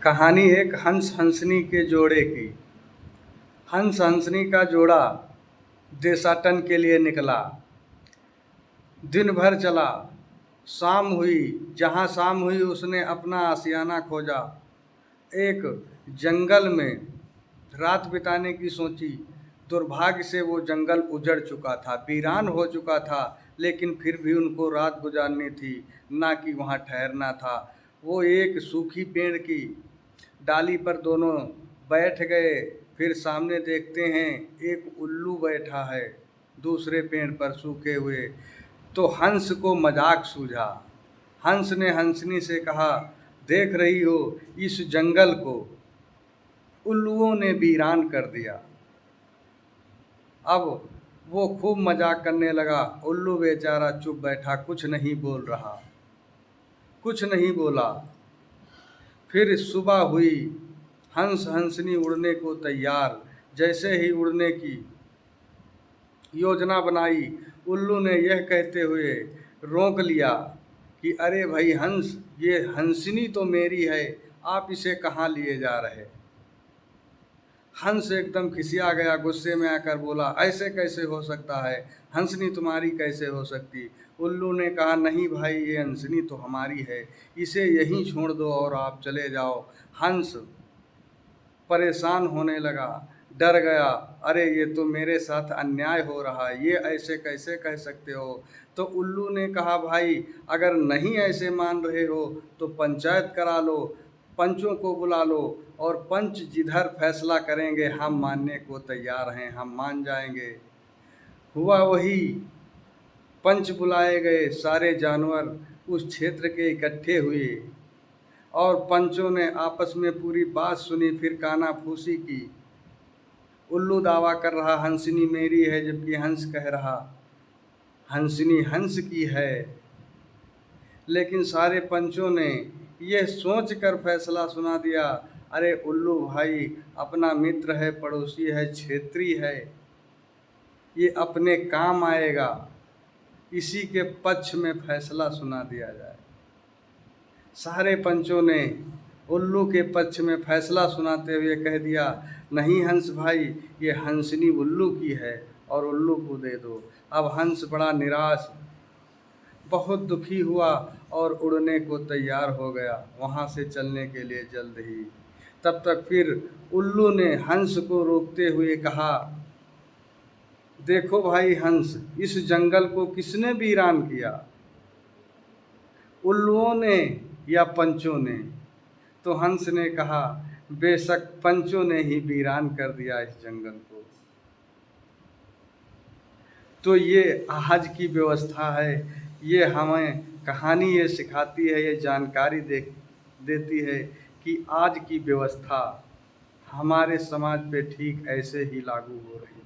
कहानी एक हंस हंसनी के जोड़े की। हंस हंसनी का जोड़ा देशाटन के लिए निकला। दिन भर चला, शाम हुई। जहाँ शाम हुई उसने अपना आशियाना खोजा। एक जंगल में रात बिताने की सोची। दुर्भाग्य से वो जंगल उजड़ चुका था, वीरान हो चुका था, लेकिन फिर भी उनको रात गुजारनी थी, ना कि वहाँ ठहरना था। वो एक सूखी पेड़ की डाली पर दोनों बैठ गए। फिर सामने देखते हैं एक उल्लू बैठा है दूसरे पेड़ पर सूखे हुए। तो हंस को मजाक सूझा। हंस ने हंसनी से कहा, देख रही हो इस जंगल को उल्लुओं ने वीरान कर दिया। अब वो खूब मजाक करने लगा। उल्लू बेचारा चुप बैठा, कुछ नहीं बोल रहा, कुछ नहीं बोला। फिर सुबह हुई। हंस हंसनी उड़ने को तैयार। जैसे ही उड़ने की योजना बनाई, उल्लू ने यह कहते हुए रोक लिया कि अरे भाई हंस, ये हंसनी तो मेरी है, आप इसे कहाँ लिए जा रहे। हंस एकदम खिसिया गया, गुस्से में आकर बोला, ऐसे कैसे हो सकता है, हंसनी तुम्हारी कैसे हो सकती। उल्लू ने कहा, नहीं भाई, ये हंसनी तो हमारी है, इसे यहीं छोड़ दो और आप चले जाओ। हंस परेशान होने लगा, डर गया। अरे ये तो मेरे साथ अन्याय हो रहा है, ये ऐसे कैसे कह सकते हो। तो उल्लू ने कहा, भाई अगर नहीं ऐसे मान रहे हो तो पंचायत करा लो, पंचों को बुला लो, और पंच जिधर फैसला करेंगे हम मानने को तैयार हैं, हम मान जाएंगे। हुआ वही। पंच बुलाए गए, सारे जानवर उस क्षेत्र के इकट्ठे हुए और पंचों ने आपस में पूरी बात सुनी। फिर कानाफूसी की। उल्लू दावा कर रहा हंसनी मेरी है, जबकि हंस कह रहा हंसनी हंस की है। लेकिन सारे पंचों ने यह सोच कर फैसला सुना दिया, अरे उल्लू भाई अपना मित्र है, पड़ोसी है, क्षेत्री है, ये अपने काम आएगा, इसी के पक्ष में फैसला सुना दिया जाए। सारे पंचों ने उल्लू के पक्ष में फैसला सुनाते हुए कह दिया, नहीं हंस भाई, ये हंसनी उल्लू की है और उल्लू को दे दो। अब हंस बड़ा निराश, बहुत दुखी हुआ और उड़ने को तैयार हो गया, वहाँ से चलने के लिए जल्द ही। तब तक फिर उल्लू ने हंस को रोकते हुए कहा, देखो भाई हंस, इस जंगल को किसने वीरान किया, उल्लुओं ने या पंचों ने। तो हंस ने कहा, बेशक पंचों ने ही वीरान कर दिया इस जंगल को। तो ये आज की व्यवस्था है, ये हमें कहानी ये सिखाती है, ये जानकारी देती है कि आज की व्यवस्था हमारे समाज पे ठीक ऐसे ही लागू हो रही है।